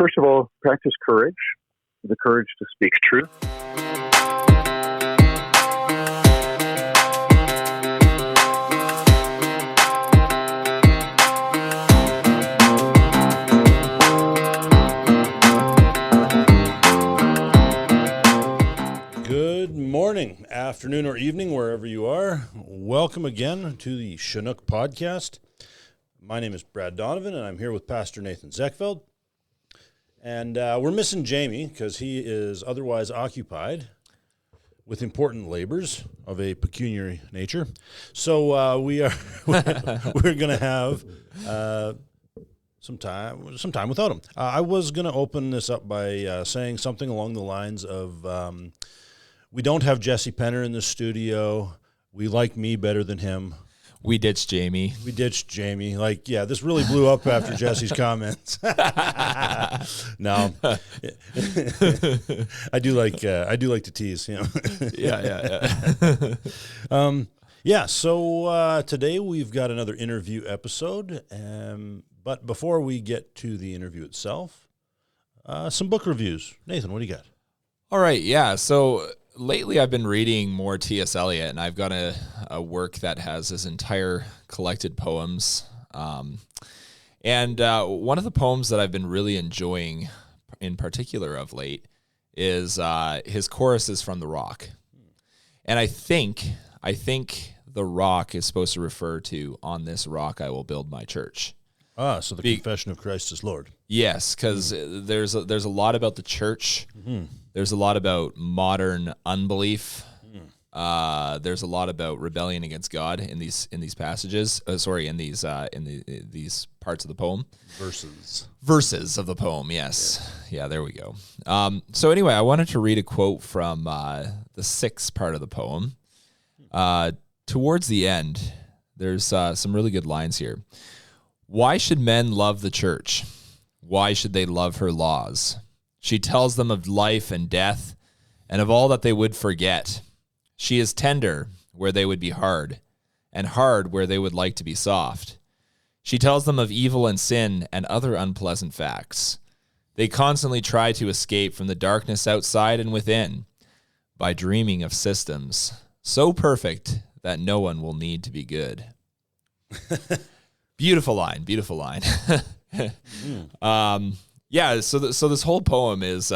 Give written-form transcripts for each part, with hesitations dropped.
first of all, practice courage, the courage to speak truth. Good morning, afternoon, or evening, wherever you are. Welcome again to the Chinook Podcast. My name is Brad Donovan, and I'm here with Pastor Nathan Zekveld. And we're missing Jamie because he is otherwise occupied with important labors of a pecuniary nature. So we're going to have some time without him. I was going to open this up by saying something along the lines of we don't have Jesse Penner in the studio. We like me better than him. We ditched Jamie. Like, yeah, this really blew up after Jesse's comments. No, I do like to tease, you know. Yeah. So today we've got another interview episode, but before we get to the interview itself, some book reviews. Nathan, what do you got? All right. Yeah. So lately I've been reading more T.S. Eliot, and I've got a work that has his entire collected poems. And one of the poems that I've been really enjoying in particular of late is his choruses from The Rock. And I think The Rock is supposed to refer to "On this rock I will build my church." So the confession of Christ as Lord. Yes, because there's a lot about the church. Mm-hmm. There's a lot about modern unbelief. There's a lot about rebellion against God in these passages. In these parts of the poem. Verses of the poem. Yes. Yeah. There we go. So anyway, I wanted to read a quote from the sixth part of the poem. Towards the end, there's some really good lines here. Why should men love the church? Why should they love her laws? She tells them of life and death, and of all that they would forget. She is tender where they would be hard, and hard where they would like to be soft. She tells them of evil and sin and other unpleasant facts. They constantly try to escape from the darkness outside and within by dreaming of systems so perfect that no one will need to be good. Beautiful line. Yeah, so this whole poem is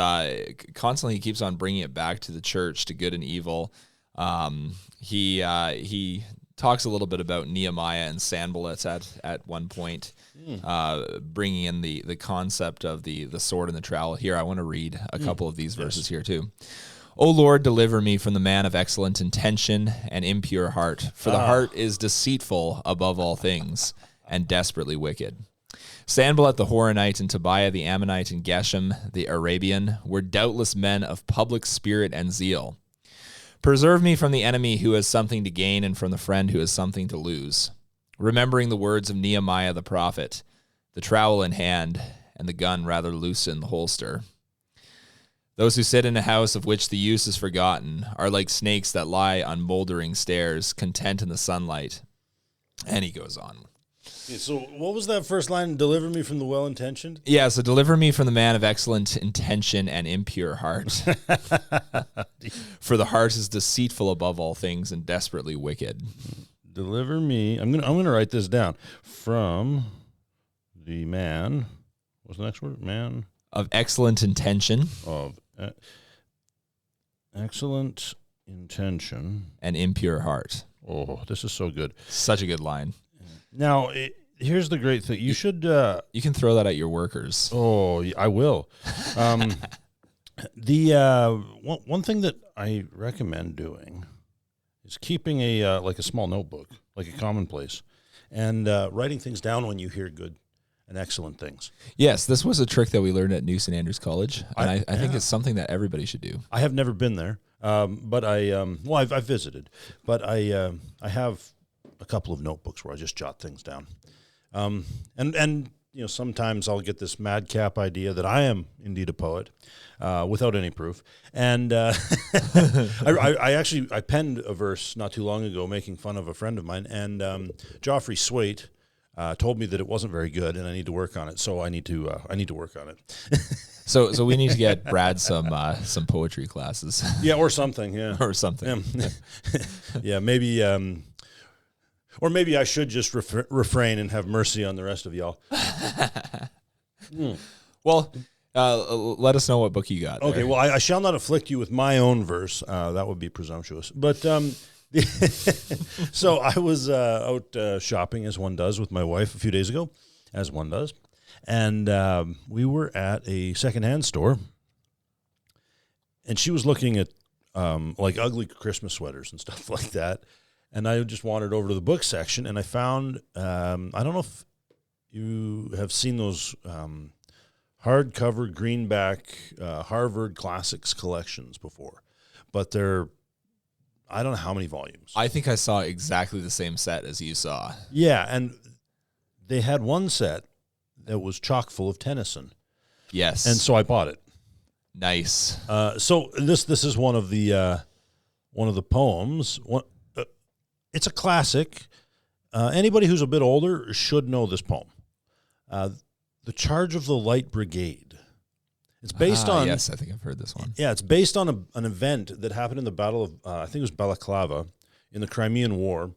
constantly, he keeps on bringing it back to the church, to good and evil. He talks a little bit about Nehemiah and Sanballat at one point, bringing in the concept of the sword and the trowel. Here, I want to read a couple of these verses here too. O Lord, deliver me from the man of excellent intention and impure heart, for the heart is deceitful above all things and desperately wicked. Sanballat the Horonite and Tobiah the Ammonite and Geshem the Arabian were doubtless men of public spirit and zeal. Preserve me from the enemy who has something to gain and from the friend who has something to lose. Remembering the words of Nehemiah the prophet, the trowel in hand and the gun rather loose in the holster. Those who sit in a house of which the use is forgotten are like snakes that lie on moldering stairs, content in the sunlight. And he goes on. Yeah, so what was that first line? Deliver me from the well-intentioned? Yeah, so deliver me from the man of excellent intention and impure heart. For the heart is deceitful above all things and desperately wicked. Deliver me. I'm gonna write this down. From the man. What's the next word? Man of excellent intention. Of excellent intention and impure heart. Oh, this is so good. Such a good line. Now, here's the great thing. You should... you can throw that at your workers. Oh, I will. One thing that I recommend doing is keeping a small notebook, like a commonplace, and writing things down when you hear good and excellent things. Yes, this was a trick that we learned at New St. Andrews College, and I think it's something that everybody should do. I have never been there, but I've visited, but I have a couple of notebooks where I just jot things down. And sometimes I'll get this madcap idea that I am indeed a poet, without any proof. And I penned a verse not too long ago making fun of a friend of mine, and Joffrey Swait told me that it wasn't very good and I need to work on it. So I need to work on it. So we need to get Brad some poetry classes. Yeah, or something. Yeah, or something. Yeah, maybe. Or maybe I should just refrain and have mercy on the rest of y'all. Well, let us know what book you got. Okay, there. well, I shall not afflict you with my own verse. That would be presumptuous. But so I was out shopping, as one does, with my wife a few days ago, as one does. And we were at a secondhand store. And she was looking at like ugly Christmas sweaters and stuff like that. And I just wandered over to the book section, and I found, I don't know if you have seen those hardcover greenback Harvard Classics collections before, but they're, I don't know how many volumes. I think I saw exactly the same set as you saw. Yeah, and they had one set that was chock full of Tennyson. Yes. And so I bought it. Nice. So this is one of the poems. It's a classic. Anybody who's a bit older should know this poem. The Charge of the Light Brigade. It's based on... Yes, I think I've heard this one. Yeah, it's based on an event that happened in the Battle of, I think it was Balaclava, in the Crimean War.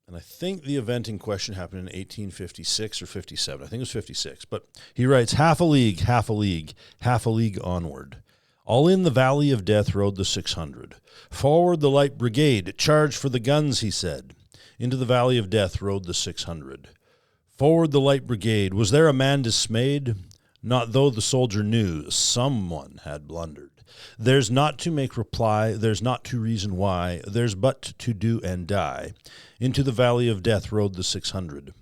And I think the event in question happened in 1856 or 57. I think it was 56. But he writes, half a league, half a league, half a league onward. All in the valley of death rode the 600. Forward the light brigade, charge for the guns, he said. Into the valley of death rode the 600. Forward the light brigade, was there a man dismayed? Not though the soldier knew someone had blundered. There's not to make reply, there's not to reason why, there's but to do and die. Into the valley of death rode the 600.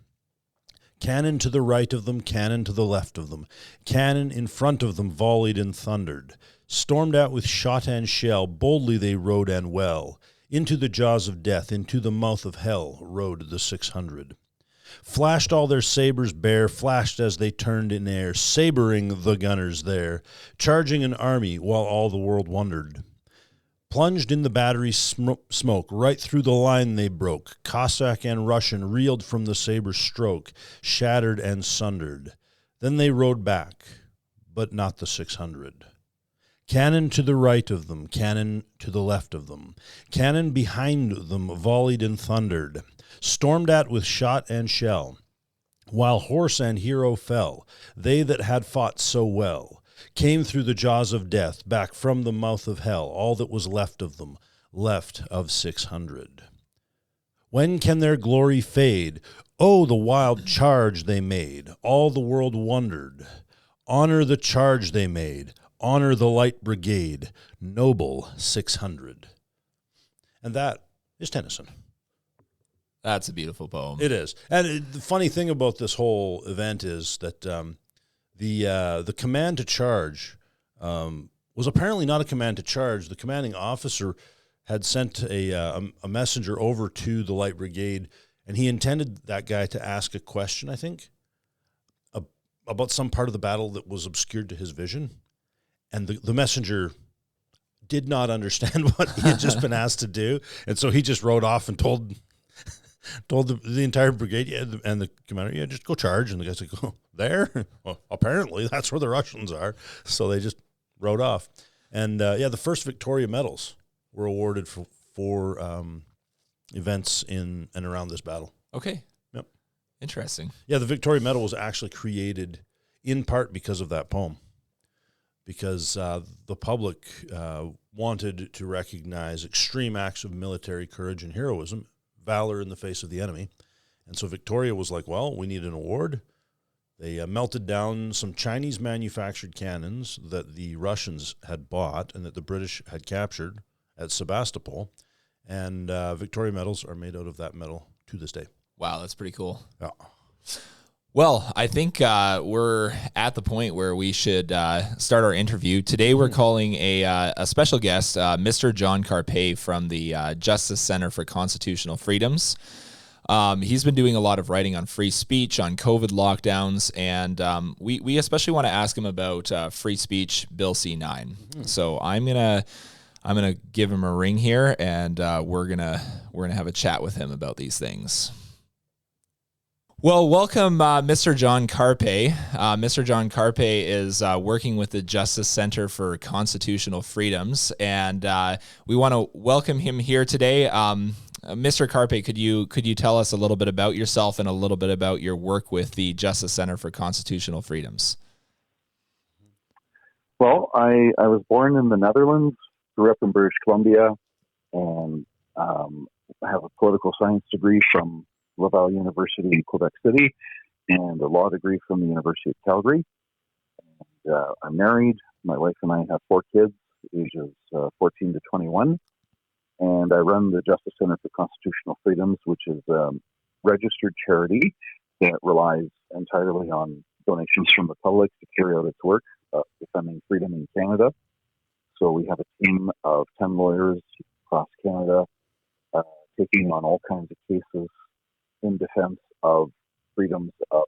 Cannon to the right of them, cannon to the left of them, cannon in front of them volleyed and thundered. Stormed out with shot and shell, boldly they rode and well. Into the jaws of death, into the mouth of hell, rode the 600. Flashed all their sabres bare, flashed as they turned in air, sabering the gunners there, charging an army while all the world wondered. Plunged in the battery smoke, right through the line they broke. Cossack and Russian reeled from the sabre stroke, shattered and sundered. Then they rode back, but not the 600. Cannon to the right of them, cannon to the left of them, cannon behind them volleyed and thundered, stormed at with shot and shell. While horse and hero fell, they that had fought so well, came through the jaws of death, back from the mouth of hell, all that was left of them, left of 600. When can their glory fade? Oh, the wild charge they made, all the world wondered. Honor the charge they made, honor the light brigade, noble 600. And that is Tennyson. That's a beautiful poem. It is. And the funny thing about this whole event is that the command to charge was apparently not a command to charge. The commanding officer had sent a messenger over to the light brigade, and he intended that guy to ask a question, I think, about some part of the battle that was obscured to his vision. And the messenger did not understand what he had just been asked to do. And so he just rode off and told the entire brigade and the commander, yeah, just go charge. And the guy's like, oh, there? Well, apparently that's where the Russians are. So they just rode off. And, the first Victoria medals were awarded for events in and around this battle. Okay. Yep. Interesting. Yeah, the Victoria Medal was actually created in part because of that poem. Because the public wanted to recognize extreme acts of military courage and heroism, valor in the face of the enemy. And so Victoria was like, well, we need an award. They melted down some Chinese-manufactured cannons that the Russians had bought and that the British had captured at Sebastopol. And Victoria medals are made out of that metal to this day. Wow, that's pretty cool. Yeah. Well, I think we're at the point where we should start our interview. Today we're calling a special guest, Mr. John Carpay from the Justice Center for Constitutional Freedoms. He's been doing a lot of writing on free speech, on COVID lockdowns, and we especially want to ask him about free speech Bill C-9. Mm-hmm. So I'm gonna give him a ring here, and we're gonna have a chat with him about these things. Well, welcome, Mr. John Carpay. Mr. John Carpay is working with the Justice Center for Constitutional Freedoms, and we want to welcome him here today. Mr. Carpay, could you tell us a little bit about yourself and a little bit about your work with the Justice Center for Constitutional Freedoms? Well, I was born in the Netherlands, grew up in British Columbia, and I have a political science degree from Laval University in Quebec City and a law degree from the University of Calgary. And, I'm married. My wife and I have 4 kids, ages 14 to 21. And I run the Justice Center for Constitutional Freedoms, which is a registered charity that relies entirely on donations from the public to carry out its work defending freedom in Canada. So we have a team of 10 lawyers across Canada taking on all kinds of cases in defense of freedoms of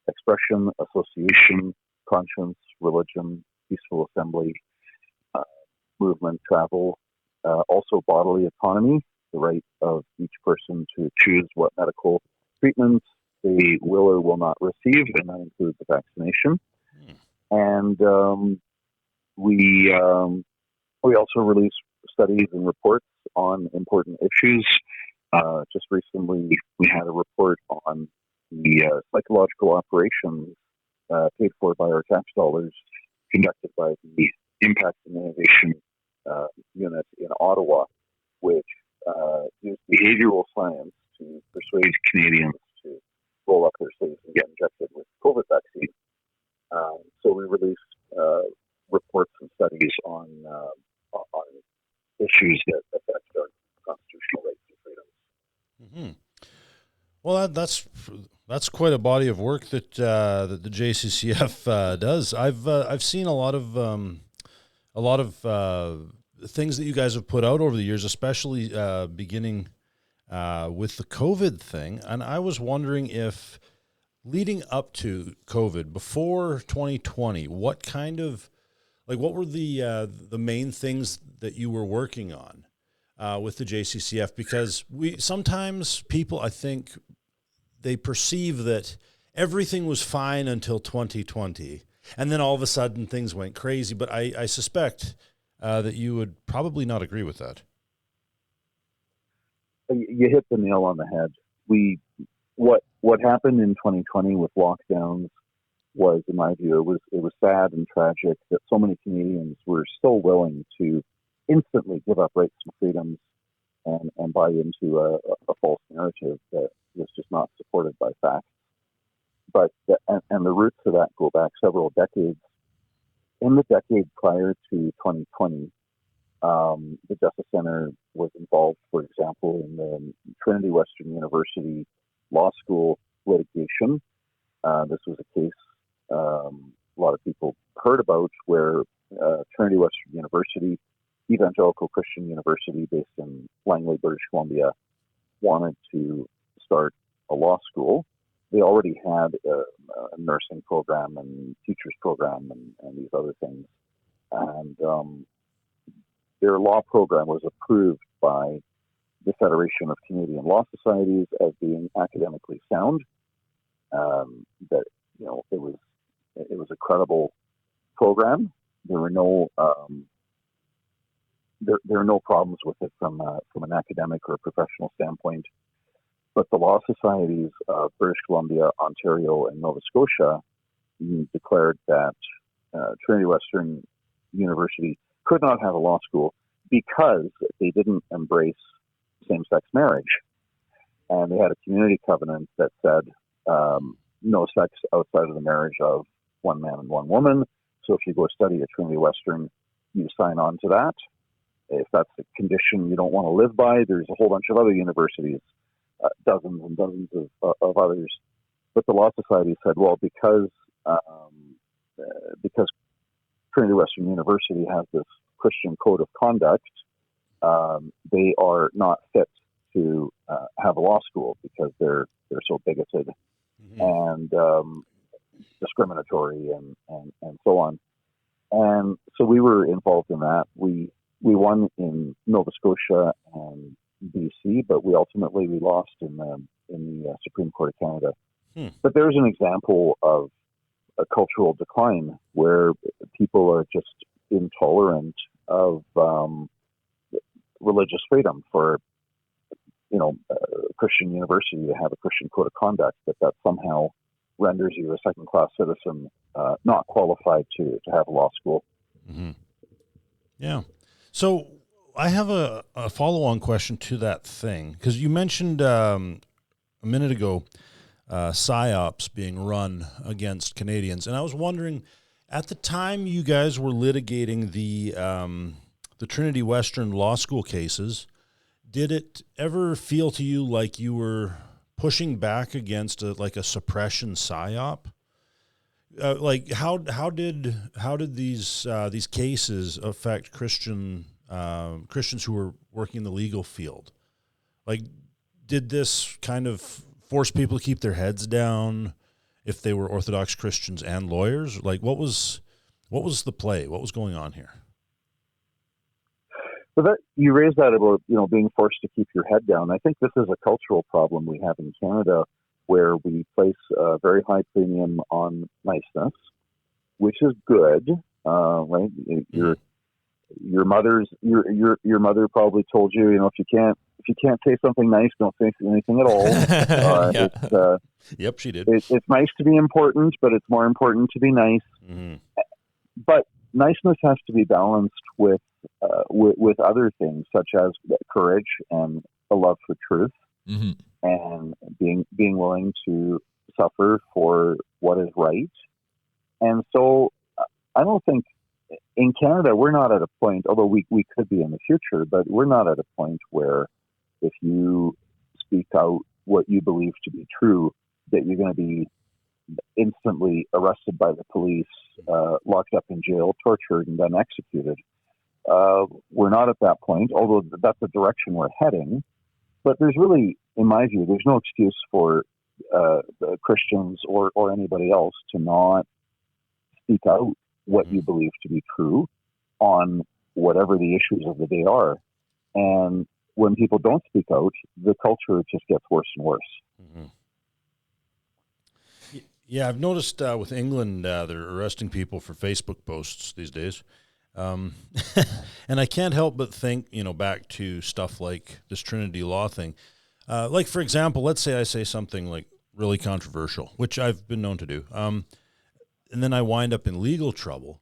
expression, association, conscience, religion, peaceful assembly, movement, travel, also bodily autonomy, the right of each person to choose what medical treatments they will or will not receive, and that includes the vaccination. And we also release studies and reports on important issues. Just recently, we had a report on the psychological operations paid for by our tax dollars conducted by the Impact and Innovation Unit in Ottawa, which used behavioral science to persuade Canadians to roll up their sleeves and get injected with COVID vaccine. So we released reports and studies on issues that affect our constitutional rights and freedoms. Mm-hmm. Well, that's quite a body of work that the JCCF does. I've seen a lot of things that you guys have put out over the years, especially beginning with the COVID thing. And I was wondering if, leading up to COVID, before 2020, what were the main things that you were working on with the JCCF? Because sometimes people, I think, they perceive that everything was fine until 2020, and then all of a sudden things went crazy. But I suspect that you would probably not agree with that. You hit the nail on the head. What happened in 2020 with lockdowns was, in my view, it was sad and tragic that so many Canadians were so willing to instantly give up rights and freedoms and buy into a false narrative that was just not supported by facts. But and the roots of that go back several decades. In the decade prior to 2020, the Justice Center was involved, for example, in the Trinity Western University Law School litigation. This was a case a lot of people heard about, where Trinity Western University, evangelical Christian university based in Langley, British Columbia, wanted to start a law school. They already had a nursing program and teachers program and these other things. And their law program was approved by the Federation of Canadian Law Societies as being academically sound. That it was a credible program. There were no there are no problems with it from an academic or professional standpoint. But the law societies of British Columbia, Ontario, and Nova Scotia declared that Trinity Western University could not have a law school because they didn't embrace same-sex marriage. And they had a community covenant that said no sex outside of the marriage of one man and one woman. So if you go study at Trinity Western, you sign on to that. If that's the condition you don't want to live by, there's a whole bunch of other universities, dozens and dozens of others. But the Law Society said, well, because Trinity Western University has this Christian code of conduct, they are not fit to have a law school because they're so bigoted and discriminatory and so on. And so we were involved in that. We won in Nova Scotia and BC, but we ultimately lost in the Supreme Court of Canada. But there's an example of a cultural decline where people are just intolerant of religious freedom. For Christian university to have a Christian code of conduct, that somehow renders you a second-class citizen, not qualified to have a law school. Mm-hmm. Yeah. So I have a follow-on question to that thing, because you mentioned a minute ago PSYOPs being run against Canadians, and I was wondering, at the time you guys were litigating the Trinity Western Law School cases, did it ever feel to you like you were pushing back against a suppression PSYOP? How did these cases affect Christians who were working in the legal field? Like, did this kind of force people to keep their heads down if they were Orthodox Christians and lawyers? Like, what was the play? What was going on here? So that you raised that about being forced to keep your head down. I think this is a cultural problem we have in Canada, where we place a very high premium on niceness, which is good, right? Your mother probably told you, if you can't say something nice, don't say anything at all. Yeah. Yep, she did. It's nice to be important, but it's more important to be nice. Mm-hmm. But niceness has to be balanced with other things, such as courage and a love for truth, mm-hmm. and being willing to suffer for what is right. And so I don't think in Canada we're not at a point, although we could be in the future, but we're not at a point where if you speak out what you believe to be true, that you're going to be instantly arrested by the police, locked up in jail, tortured, and then executed. We're not at that point, although that's the direction we're heading. But there's really, in my view, there's no excuse for the Christians or anybody else to not speak out what you believe to be true on whatever the issues of the day are. And when people don't speak out, the culture just gets worse and worse. Mm-hmm. Yeah, I've noticed with England, they're arresting people for Facebook posts these days. And I can't help but think, back to stuff like this Trinity Law thing. Like, for example, let's say I say something like really controversial, which I've been known to do. And then I wind up in legal trouble.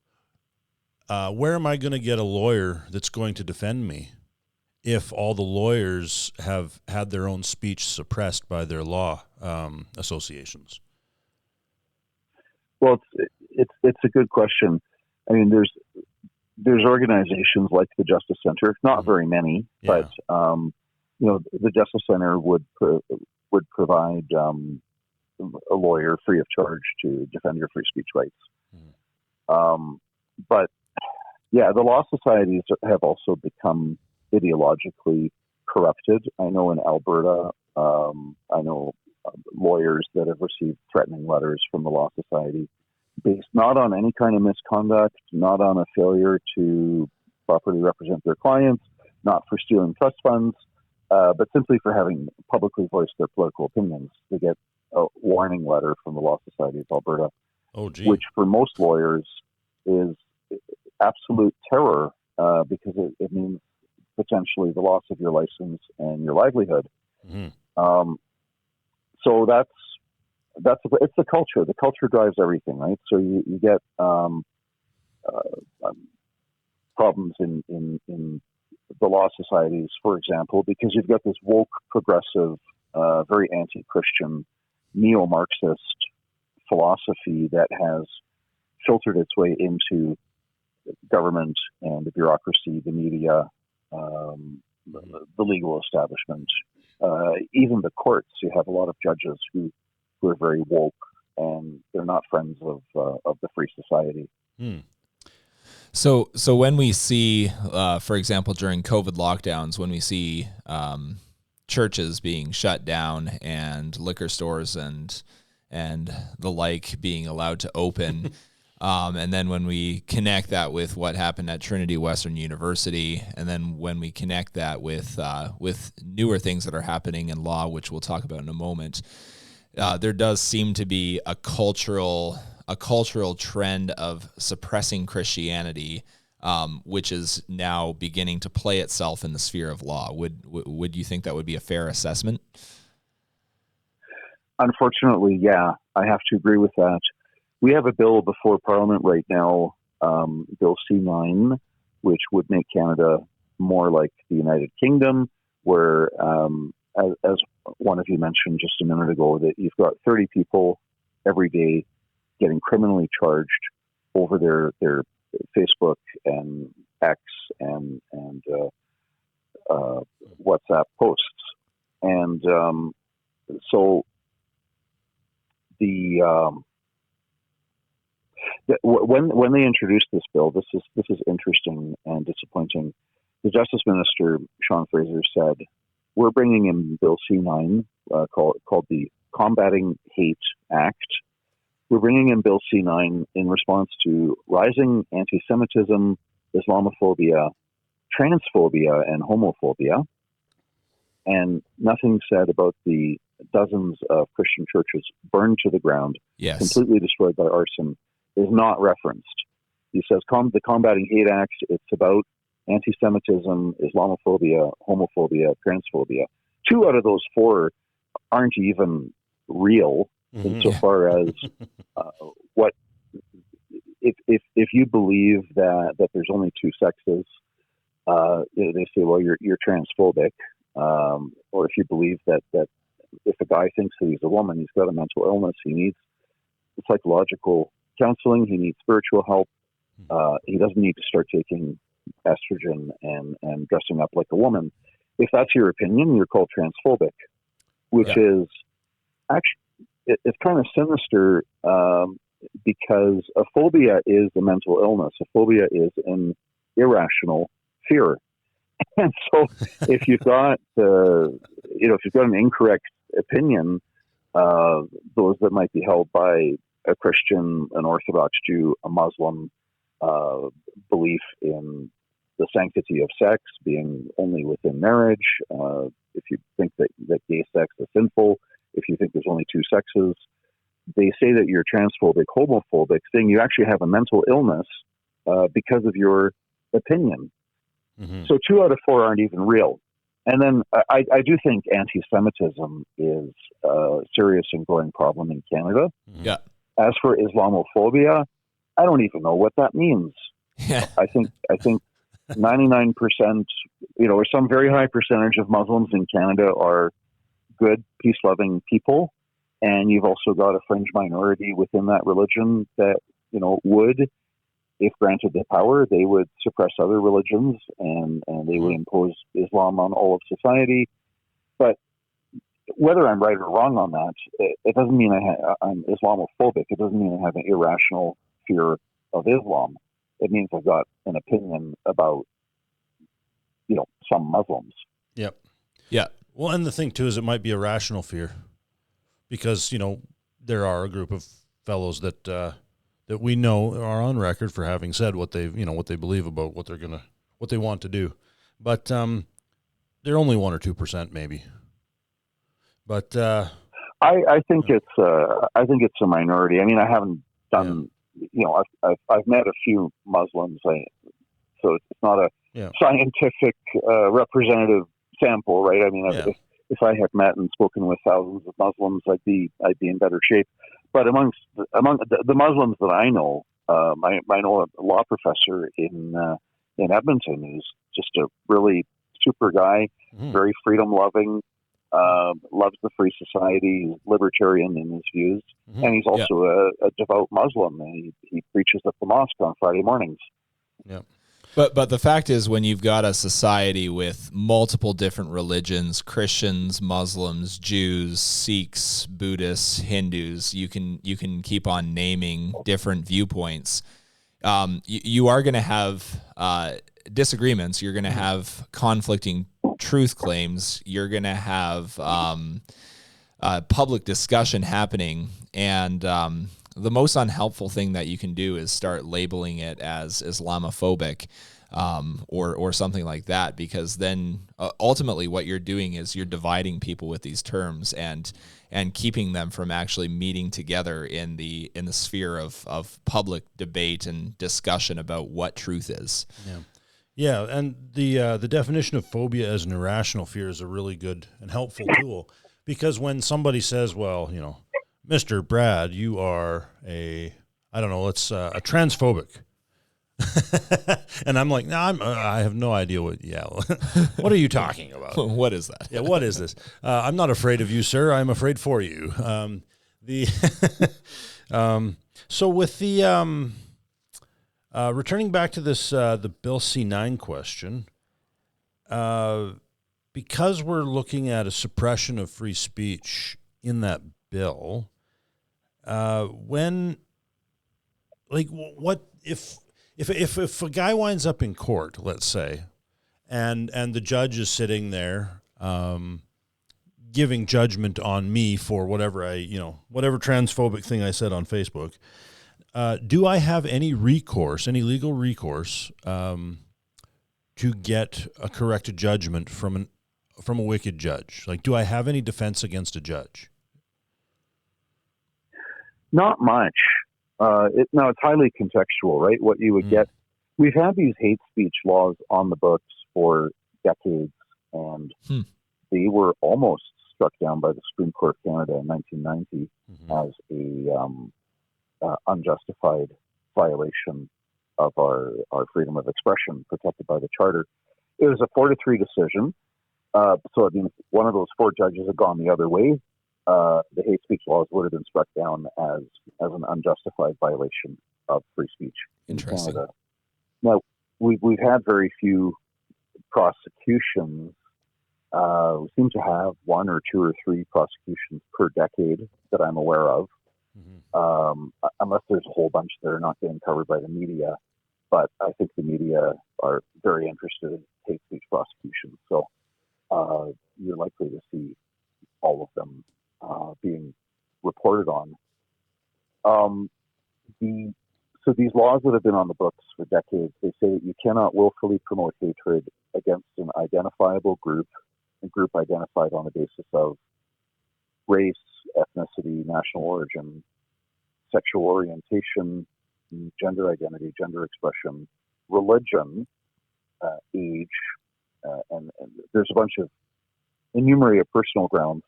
Where am I going to get a lawyer that's going to defend me if all the lawyers have had their own speech suppressed by their law associations? Well, it's a good question. I mean, there's organizations like the Justice Center, not very many, but the Justice Center would provide a lawyer free of charge to defend your free speech rights. But the law societies have also become ideologically corrupted. I know in Alberta, I know lawyers that have received threatening letters from the Law Society based not on any kind of misconduct, not on a failure to properly represent their clients, not for stealing trust funds, but simply for having publicly voiced their political opinions. They get a warning letter from the Law Society of Alberta, which for most lawyers is absolute terror because it means potentially the loss of your license and your livelihood. Mm-hmm. So it's the culture. The culture drives everything, right? So you get problems in the law societies, for example, because you've got this woke, progressive, very anti-Christian, neo-Marxist philosophy that has filtered its way into government and the bureaucracy, the media, the legal establishment, even the courts. You have a lot of judges who are very woke, and they're not friends of the free society. So when we see, for example, during COVID lockdowns, when we see churches being shut down and liquor stores and the like being allowed to open, and then when we connect that with what happened at Trinity Western University, and then when we connect that with newer things that are happening in law, which we'll talk about in a moment, there does seem to be a cultural trend of suppressing Christianity, which is now beginning to play itself in the sphere of law. Would you think that would be a fair assessment? Unfortunately, yeah, I have to agree with that. We have a bill before Parliament right now, Bill C9, which would make Canada more like the United Kingdom, where, as one of you mentioned just a minute ago, that you've got 30 people every day getting criminally charged over their Facebook and X and WhatsApp posts. And so when they introduced this bill, this is interesting and disappointing. The Justice Minister, Sean Fraser, said, we're bringing in Bill C9, called the Combating Hate Act. We're bringing in Bill C9 in response to rising anti-Semitism, Islamophobia, transphobia, and homophobia. And nothing said about the dozens of Christian churches burned to the ground, yes, completely destroyed by arson, is not referenced. He says the Combating Hate Act, it's about anti-Semitism, Islamophobia, homophobia, transphobia. 2 out of those 4 aren't even real, insofar as what if you believe that there's only 2 sexes, they say, well, you're transphobic, or if you believe that if a guy thinks that he's a woman, he's got a mental illness, he needs psychological counseling, he needs spiritual help, he doesn't need to start taking estrogen and dressing up like a woman. If that's your opinion, you're called transphobic, which is actually, it's kind of sinister, because a phobia is a mental illness. A phobia is an irrational fear. And so if you've got, if you've got an incorrect opinion, those that might be held by a Christian, an Orthodox Jew, a Muslim, belief in the sanctity of sex being only within marriage, if you think that gay sex is sinful, if you think there's only 2 sexes, they say that you're transphobic, homophobic, saying you actually have a mental illness because of your opinion. Mm-hmm. So 2 out of 4 aren't even real. And then I do think anti-Semitism is a serious and growing problem in Canada. Yeah. As for Islamophobia, I don't even know what that means. Yeah. I think 99%, or some very high percentage of Muslims in Canada are good, peace-loving people. And you've also got a fringe minority within that religion that, would, if granted the power, they would suppress other religions and they would impose Islam on all of society. But whether I'm right or wrong on that, it doesn't mean I'm Islamophobic. It doesn't mean I have an irrational fear of Islam. It means I've got an opinion about, some Muslims. Yep. Yeah. Well, and the thing too is it might be a rational fear, because there are a group of fellows that we know are on record for having said what they believe about what they want to do, but they're only 1 or 2% maybe. But I think it's a minority. I mean, I haven't done. I've met a few Muslims, so it's not a scientific representative sample, right? I mean, if I had met and spoken with thousands of Muslims, I'd be in better shape. But among the Muslims that I know, I know a law professor in Edmonton who's just a really super guy, very freedom loving, loves the free society, he's libertarian in his views, and he's also a devout Muslim, and he preaches at the mosque on Friday mornings. Yeah. But the fact is, when you've got a society with multiple different religions, Christians, Muslims, Jews, Sikhs, Buddhists, Hindus, you can keep on naming different viewpoints. You are going to have disagreements. You're going to have conflicting truth claims. You're going to have public discussion happening, and the most unhelpful thing that you can do is start labeling it as Islamophobic, or something like that, because then ultimately what you're doing is you're dividing people with these terms and keeping them from actually meeting together in the sphere of public debate and discussion about what truth is. Yeah. Yeah, and the definition of phobia as an irrational fear is a really good and helpful tool, because when somebody says, well, Mr. Brad, you are a transphobic. And I'm like, no, I have no idea what are you talking about? What is that? Yeah, what is this? I'm not afraid of you, sir. I'm afraid for you. So with the returning back to this the Bill C-9 question, because we're looking at a suppression of free speech in that bill, what if a guy winds up in court, let's say, and the judge is sitting there giving judgment on me for whatever whatever transphobic thing I said on Facebook, do I have any legal recourse to get a corrected judgment from a wicked judge? Like, do I have any defense against a judge? Not much. It's highly contextual, right? What you would get. We've had these hate speech laws on the books for decades, and they were almost struck down by the Supreme Court of Canada in 1990 as a unjustified violation of our freedom of expression protected by the Charter. It was a 4-3 decision. So, I mean, if one of those 4 judges had gone the other way, the hate speech laws would have been struck down as an unjustified violation of free speech in Canada. Now, we've had very few prosecutions. We seem to have 1 or 2 or 3 prosecutions per decade that I'm aware of, unless there's a whole bunch that are not getting covered by the media. But I think the media are very interested in hate speech prosecutions. So you're likely to see all of them being reported on. So these laws that have been on the books for decades, they say that you cannot willfully promote hatred against an identifiable group, a group identified on the basis of race, ethnicity, national origin, sexual orientation, gender identity, gender expression, religion, age, and there's a bunch of enumerated personal grounds.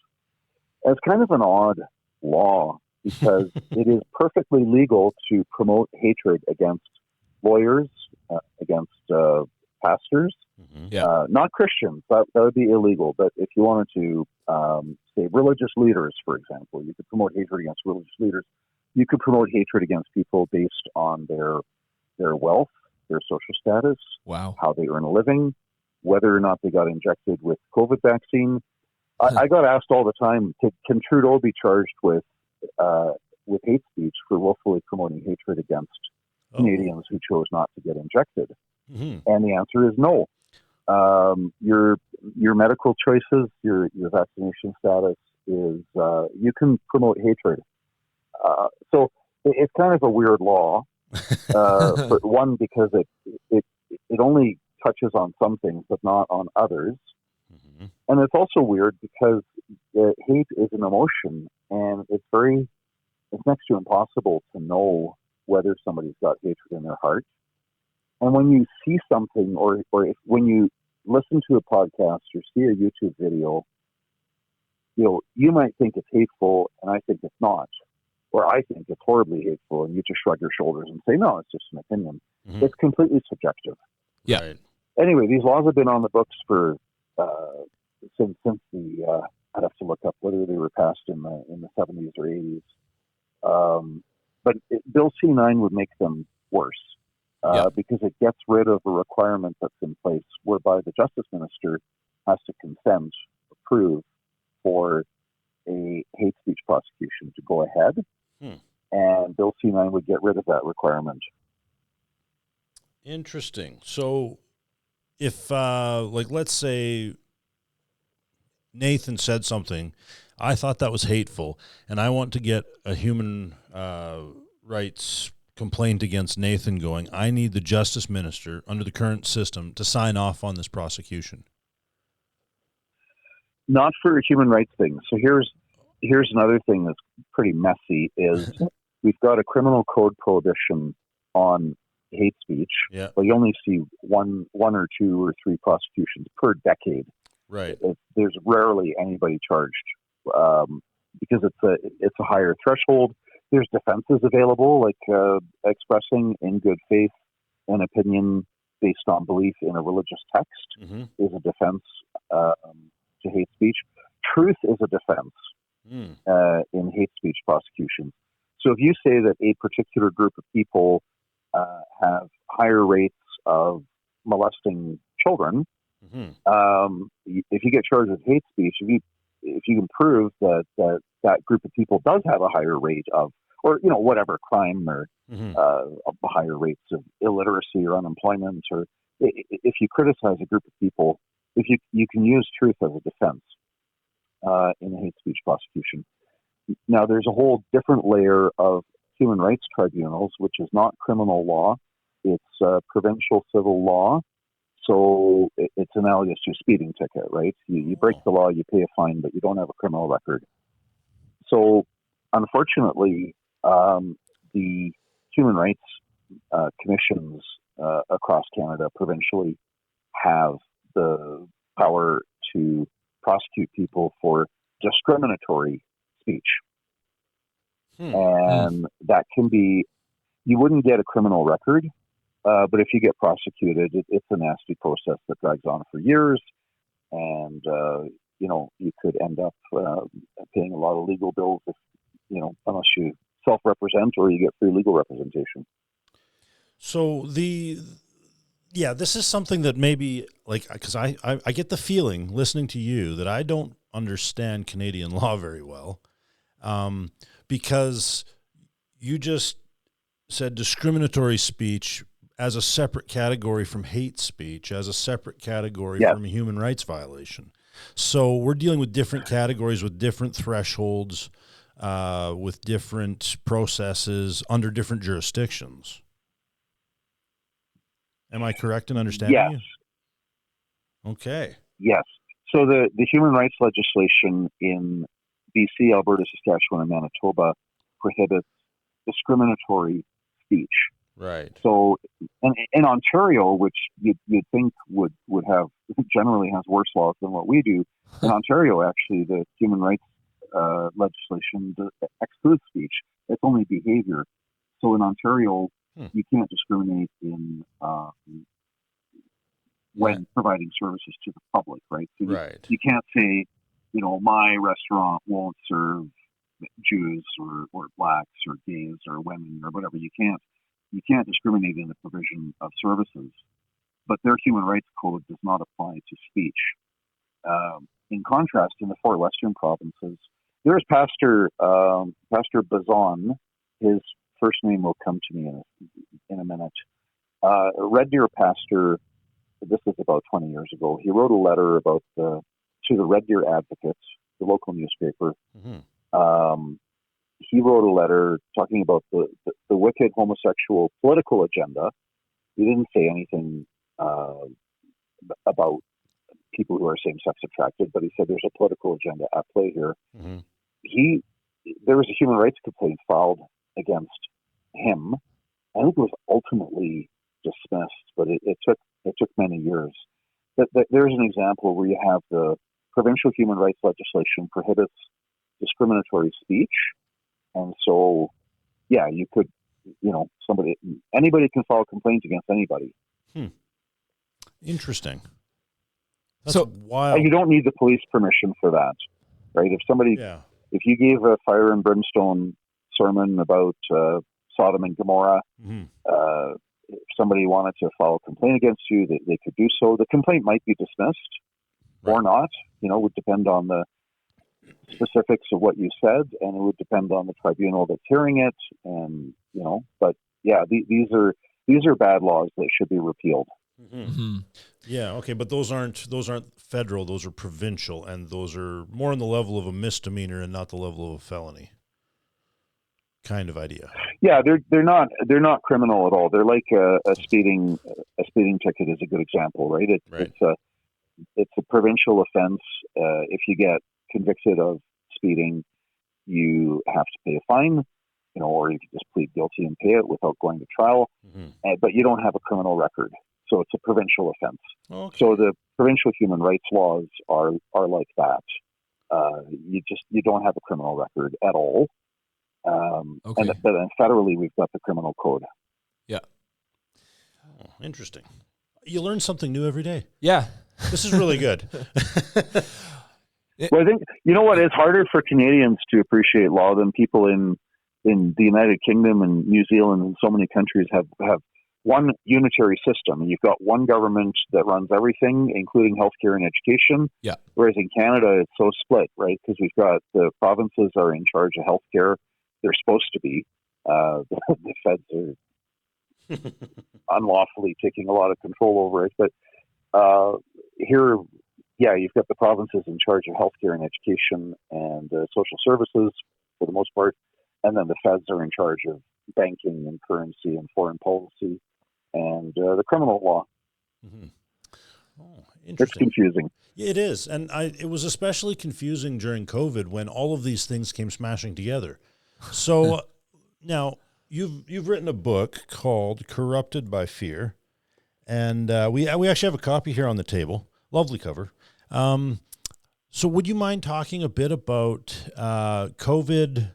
And it's kind of an odd law because it is perfectly legal to promote hatred against lawyers, against pastors, not Christians. That would be illegal. But if you wanted to say religious leaders, for example, you could promote hatred against religious leaders. You could promote hatred against people based on their wealth, their social status, how they earn a living, whether or not they got injected with COVID vaccine. I got asked all the time, can Trudeau be charged with hate speech for willfully promoting hatred against Canadians who chose not to get injected? And the answer is no. Your medical choices, your vaccination status is you can promote hatred. So it's kind of a weird law. But one, because it only touches on some things but not on others. And it's also weird because hate is an emotion, and it's next to impossible to know whether somebody's got hatred in their heart. And when you see something, or when you listen to a podcast or see a YouTube video, you might think it's hateful, and I think it's not. Or I think it's horribly hateful, and you just shrug your shoulders and say, no, it's just an opinion. It's completely subjective. Yeah. Right. Anyway, these laws have been on the books for since the I'd have to look up whether they were passed in the 70s or 80s. But Bill C-9 would make them worse because it gets rid of a requirement that's in place whereby the justice minister has to consent, approve for a hate speech prosecution to go ahead. And Bill C-9 would get rid of that requirement. Interesting. So if, let's say Nathan said something I thought that was hateful, and I want to get a human rights complaint against Nathan going. I need the justice minister under the current system to sign off on this prosecution. Not for human rights things. So here's another thing that's pretty messy is we've got a criminal code prohibition on hate speech, Yeah. but you only see one or two or three prosecutions per decade. Right. There's rarely anybody charged because it's a higher threshold. There's defenses available, like expressing in good faith an opinion based on belief in a religious text is a defense to hate speech. Truth is a defense in hate speech prosecutions. So if you say that a particular group of people have higher rates of molesting children, if you get charged with hate speech, if you can prove that group of people does have a higher rate of, or whatever crime or higher rates of illiteracy or unemployment, or if you criticize a group of people, if you can use truth as a defense in a hate speech prosecution. Now, there's a whole different layer of human rights tribunals, which is not criminal law. It's provincial civil law. So it's analogous to a speeding ticket, right? You break the law, you pay a fine, but you don't have a criminal record. So unfortunately, the human rights commissions across Canada provincially have the power to prosecute people for discriminatory speech. And that can be, you wouldn't get a criminal record, but if you get prosecuted, it's a nasty process that drags on for years. And, you could end up paying a lot of legal bills if, unless you self-represent or you get free legal representation. So this is something that maybe, because I get the feeling, listening to you, that I don't understand Canadian law very well, because you just said discriminatory speech as a separate category from hate speech, as a separate category from a human rights violation. So we're dealing with different categories with different thresholds, with different processes under different jurisdictions. Am I correct in understanding you? Okay. Yes. So the human rights legislation in BC, Alberta, Saskatchewan, and Manitoba prohibits discriminatory speech. Right. So, and in Ontario, which you'd think would have generally has worse laws than what we do, in Ontario, actually, the human rights legislation excludes speech. It's only behavior. So in Ontario, you can't discriminate in when providing services to the public, right? So you can't say, my restaurant won't serve Jews or blacks or gays or women or whatever. You can't discriminate in the provision of services, but their human rights code does not apply to speech. In contrast, in the four Western provinces, there's Pastor Bazan. His first name will come to me in a minute. Red Deer pastor, this was about 20 years ago, he wrote a letter about to the Red Deer Advocate, the local newspaper. He wrote a letter talking about the wicked homosexual political agenda. He didn't say anything about people who are same-sex attracted, but he said there's a political agenda at play here. There was a human rights complaint filed against him. I think it was ultimately dismissed, but it took many years. But there's an example where you have the provincial human rights legislation prohibits discriminatory speech, and so you could, anybody can file complaints against anybody. Interesting. That's wild. And you don't need the police permission for that, right? If you gave a fire and brimstone sermon about Sodom and Gomorrah, if somebody wanted to file a complaint against you, they could do so. The complaint might be dismissed or not. Would depend on the specifics of what you said, and it would depend on the tribunal that's hearing it. And these are bad laws that should be repealed. Yeah, okay, but those aren't federal, those are provincial, and those are more on the level of a misdemeanor and not the level of a felony kind of idea. Yeah, they're not criminal at all. They're like a speeding ticket is a good example, right? It's a provincial offense. If you get convicted of speeding, you have to pay a fine, or you can just plead guilty and pay it without going to trial. But you don't have a criminal record, so it's a provincial offense. Okay. So the provincial human rights laws are like that. You don't have a criminal record at all. Okay. But then federally, we've got the criminal code. Yeah. Oh, interesting. You learn something new every day. Yeah. This is really good. Well, I think, what, it's harder for Canadians to appreciate law than people in the United Kingdom and New Zealand and so many countries have one unitary system. You've got one government that runs everything, including healthcare and education. Yeah. Whereas in Canada, it's so split, right? Because we've got the provinces are in charge of healthcare. They're supposed to be. The feds are unlawfully taking a lot of control over it. But here, you've got the provinces in charge of healthcare and education and social services for the most part. And then the feds are in charge of banking and currency and foreign policy and the criminal law. Mm-hmm. Oh, It's interesting. confusing. It is. And it was especially confusing during COVID when all of these things came smashing together. So now you've written a book called Corrupted by Fear. And we actually have a copy here on the table. Lovely cover. So would you mind talking a bit about COVID,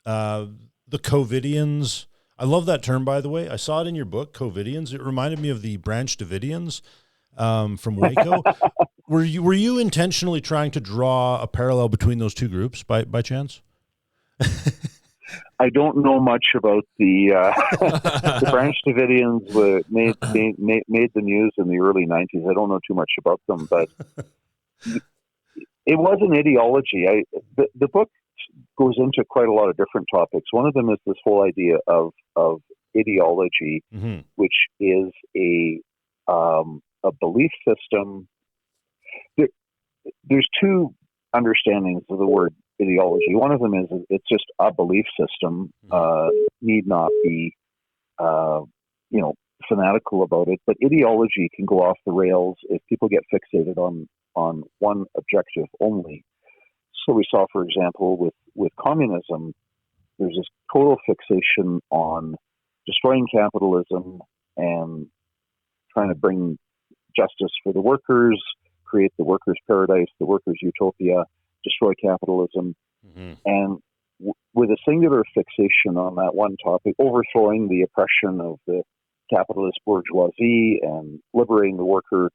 the COVIDians? I love that term, by the way. I saw it in your book, COVIDians. It reminded me of the Branch Davidians from Waco. Were you intentionally trying to draw a parallel between those two groups by chance? I don't know much about the Branch Davidians. Made the news in the early 90s. I don't know too much about them, but it was an ideology. The book goes into quite a lot of different topics. One of them is this whole idea of ideology, Mm-hmm. which is a belief system. There's two understandings of the word ideology. One of them is it's just a belief system, need not be, fanatical about it. But ideology can go off the rails if people get fixated on one objective only. So we saw, for example, with communism, there's this total fixation on destroying capitalism and trying to bring justice for the workers, create the workers' paradise, the workers' utopia, destroy capitalism, and with a singular fixation on that one topic, overthrowing the oppression of the capitalist bourgeoisie and liberating the worker.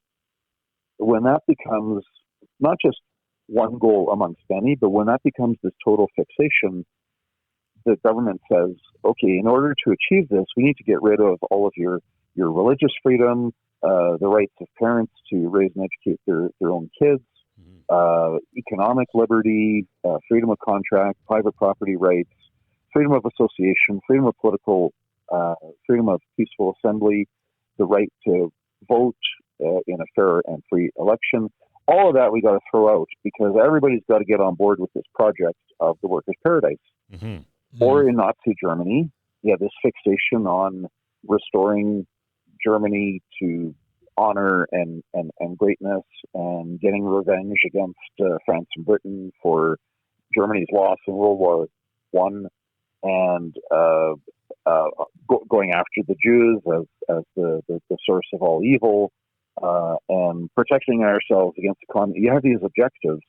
When that becomes not just one goal amongst many, but when that becomes this total fixation, the government says, okay, in order to achieve this, we need to get rid of all of your religious freedom, the rights of parents to raise and educate their own kids, economic liberty, freedom of contract, private property rights, freedom of association, freedom of political, freedom of peaceful assembly, the right to vote in a fair and free election. All of that we got to throw out because everybody's got to get on board with this project of the workers' paradise. Mm-hmm. Or in Nazi Germany, you have this fixation on restoring Germany to honor and greatness and getting revenge against France and Britain for Germany's loss in World War I and going after the Jews as the source of all evil and protecting ourselves against the communist. You have these objectives,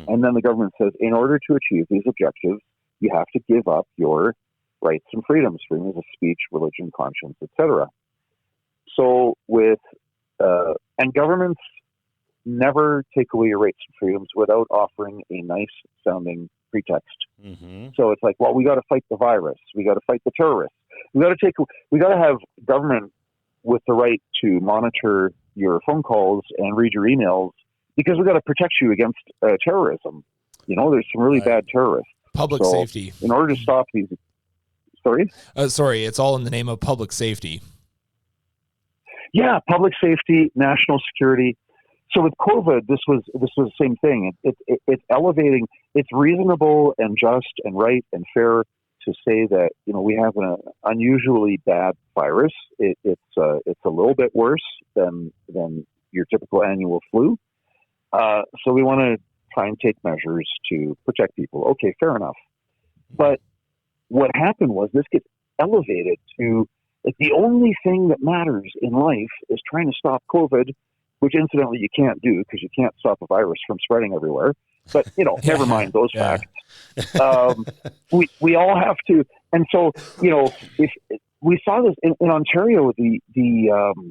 and then the government says, in order to achieve these objectives, you have to give up your rights and freedoms, freedoms of speech, religion, conscience, etc. So and governments never take away your rights and freedoms without offering a nice sounding pretext. Mm-hmm. So it's like, well, we got to fight the virus. We got to fight the terrorists. We got to have government with the right to monitor your phone calls and read your emails because we got to protect you against terrorism. There's some really bad terrorists. Public safety. In order to stop these, sorry, it's all in the name of public safety. Yeah, public safety, national security. So with COVID, this was the same thing. It's elevating. It's reasonable and just and right and fair to say that we have an unusually bad virus. It's a little bit worse than your typical annual flu. So we want to try and take measures to protect people. Okay, fair enough. But what happened was this gets elevated to the only thing that matters in life is trying to stop COVID, which incidentally you can't do because you can't stop a virus from spreading everywhere. But never mind those facts. We all have to, and so if we saw this in Ontario, the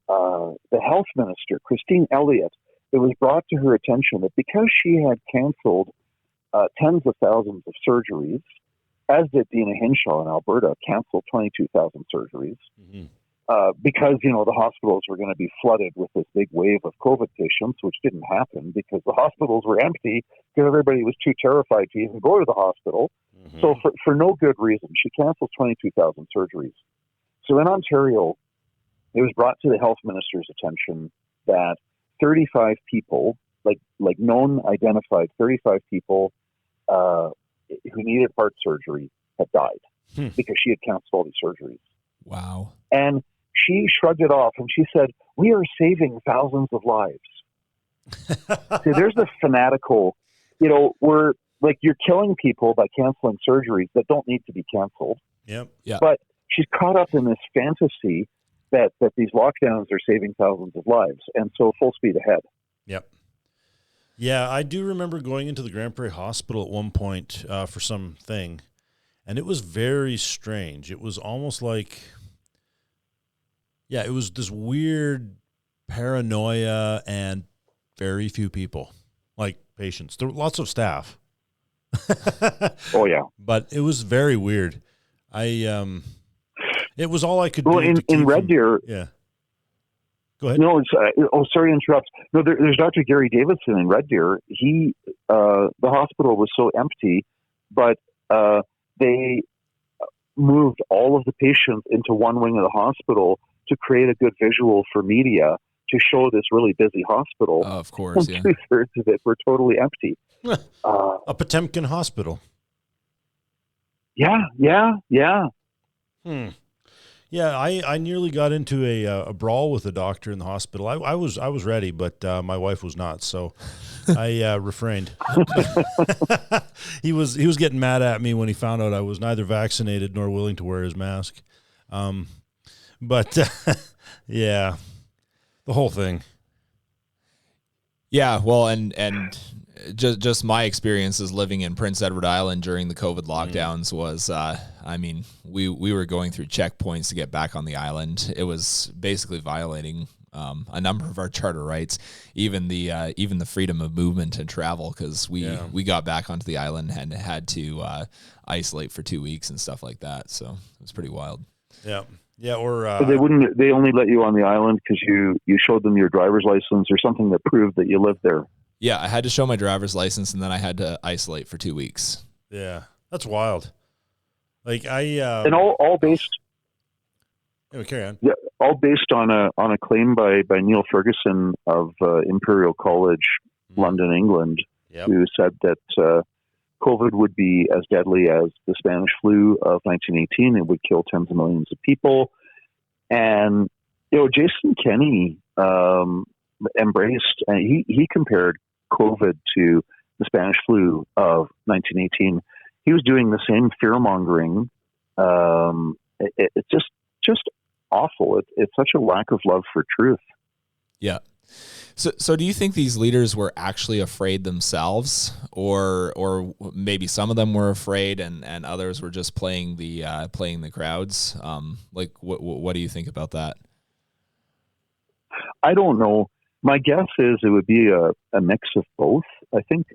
health minister Christine Elliott, it was brought to her attention that because she had canceled tens of thousands of surgeries, as did Dina Hinshaw in Alberta, canceled 22,000 surgeries. Mm-hmm. Because, the hospitals were going to be flooded with this big wave of COVID patients, which didn't happen because the hospitals were empty because everybody was too terrified to even go to the hospital. Mm-hmm. So for no good reason, she canceled 22,000 surgeries. So in Ontario, it was brought to the health minister's attention that 35 people, like known, identified 35 people who needed heart surgery had died because she had canceled all these surgeries. Wow. And she shrugged it off and she said, "We are saving thousands of lives." See, there's the fanatical, we're like, you're killing people by canceling surgeries that don't need to be canceled. Yep. Yeah. But she's caught up in this fantasy that these lockdowns are saving thousands of lives. And so full speed ahead. Yep. Yeah, I do remember going into the Grand Prairie Hospital at one point for something, and it was very strange. It was almost like, it was this weird paranoia and very few people, like patients. There were lots of staff. Oh, yeah. But it was very weird. It was all I could do. Well, in Red Deer. Yeah. Go ahead. No, sorry to interrupt. No, there's Dr. Gary Davidson in Red Deer. The hospital was so empty, but they moved all of the patients into one wing of the hospital to create a good visual for media to show this really busy hospital. Of course, and 2/3 of it were totally empty. A Potemkin hospital. Yeah. Yeah, I nearly got into a brawl with a doctor in the hospital. I was ready, but my wife was not, so I refrained. He was getting mad at me when he found out I was neither vaccinated nor willing to wear his mask. But yeah, the whole thing. Yeah, well, and just my experiences living in Prince Edward Island during the COVID lockdowns was, we were going through checkpoints to get back on the island. It was basically violating a number of our charter rights, even the freedom of movement and travel, because we got back onto the island and had to isolate for 2 weeks and stuff like that. So it was pretty wild. Yeah. Yeah, or but they only let you on the island because you showed them your driver's license or something that proved that you lived there. Yeah, I had to show my driver's license, and then I had to isolate for 2 weeks. Yeah, that's wild. Like and all based. Anyway, carry on. Yeah, all based on a claim by Neil Ferguson of Imperial College, London, England, who said that COVID would be as deadly as the Spanish flu of 1918. It would kill tens of millions of people. And, Jason Kenney embraced, and he compared COVID to the Spanish flu of 1918. He was doing the same fear-mongering. It's just awful. It's such a lack of love for truth. Yeah. So do you think these leaders were actually afraid themselves, or maybe some of them were afraid and others were just playing the crowds? What do you think about that? I don't know. My guess is it would be a mix of both. I think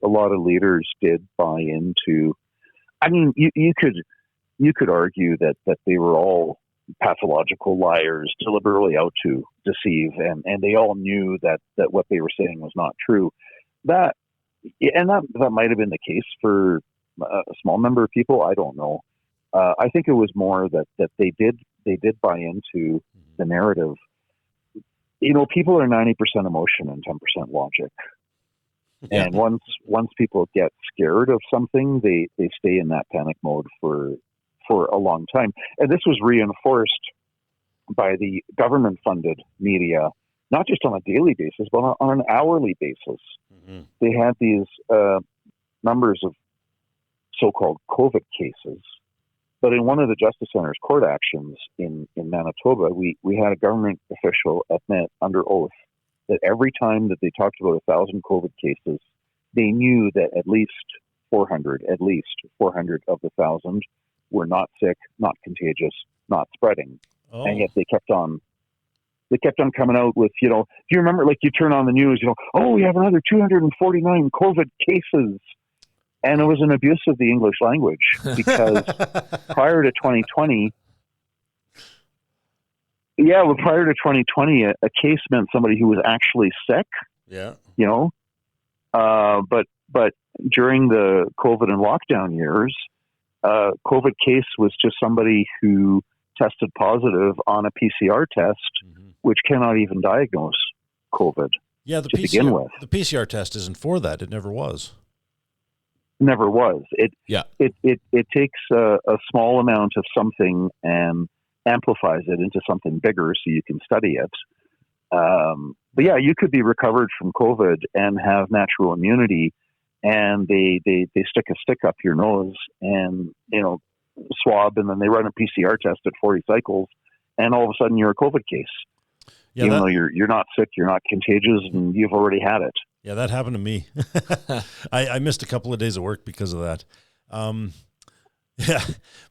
a lot of leaders did buy into. I mean, you could argue that they were all pathological liars, deliberately out to deceive, and they all knew that what they were saying was not true. That might have been the case for a small number of people. I don't know. I think it was more that they did buy into the narrative. People are 90% emotion and 10% logic. Yeah. And once people get scared of something, they stay in that panic mode for a long time. And this was reinforced by the government-funded media, not just on a daily basis, but on an hourly basis. Mm-hmm. They had these numbers of so-called COVID cases. But in one of the Justice Center's court actions in Manitoba, we had a government official admit under oath that every time that they talked about 1,000 COVID cases, they knew that at least 400 of the 1,000 were not sick, not contagious, not spreading. Oh. And yet they kept on coming out with, do you remember, like, you turn on the news, we have another 249 COVID cases. And it was an abuse of the English language, because prior to 2020, a case meant somebody who was actually sick. Yeah. But during the COVID and lockdown years, COVID case was just somebody who tested positive on a PCR test, mm-hmm. which cannot even diagnose COVID. Yeah, to begin with. The PCR test isn't for that. It never was. Never was. It takes a small amount of something and amplifies it into something bigger so you can study it. But yeah, you could be recovered from COVID and have natural immunity, and they stick a stick up your nose and swab, and then they run a PCR test at 40 cycles, and all of a sudden you're a COVID case. Yeah, even though you're not sick, you're not contagious, and you've already had it. Yeah, that happened to me. I missed a couple of days of work because of that.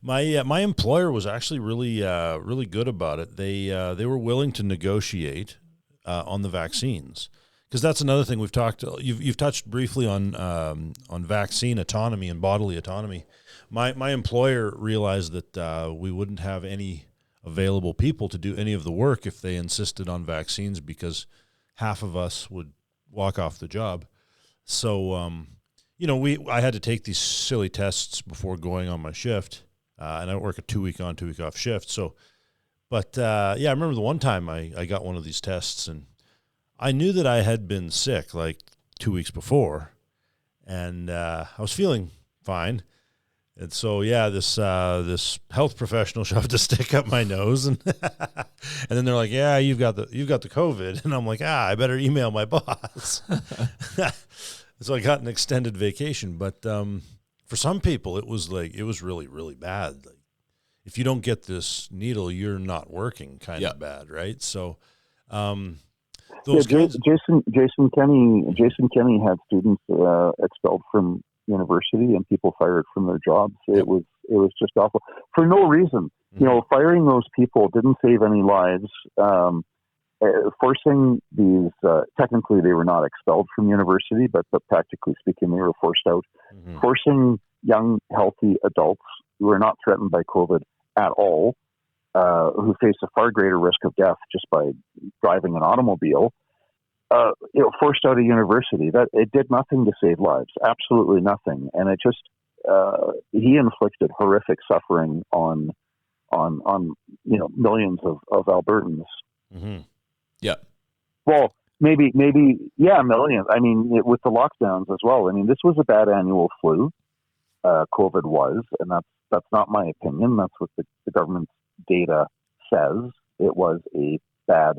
My employer was actually really good about it. They were willing to negotiate on the vaccines, because that's another thing we've talked. You've touched briefly on vaccine autonomy and bodily autonomy. My employer realized that we wouldn't have any available people to do any of the work if they insisted on vaccines, because half of us would walk off the job. So, I had to take these silly tests before going on my shift, and I work a 2-week on, 2-week off shift. So, but I remember the one time I got one of these tests, and I knew that I had been sick like 2 weeks before, and I was feeling fine. And so, this health professional shoved a stick up my nose, and and then they're like, "Yeah, you've got the COVID," and I'm like, I better email my boss. So I got an extended vacation, but for some people, it was really, really bad. Like, if you don't get this needle, you're not working, kind of bad, right? So, Jason Kenny had students expelled from university and people fired from their jobs. It was just awful for no reason. Mm-hmm. Firing those people didn't save any lives. Forcing these, technically they were not expelled from university, but practically speaking, they were forced out. Mm-hmm. Forcing young, healthy adults who are not threatened by COVID at all, who face a far greater risk of death just by driving an automobile, forced out of university. That it did nothing to save lives, absolutely nothing. And it just he inflicted horrific suffering on millions of Albertans. Mm-hmm. Yeah. Well, maybe millions. I mean, with the lockdowns as well. I mean, this was a bad annual flu. COVID was, and that's not my opinion. That's what the government's data says. It was a bad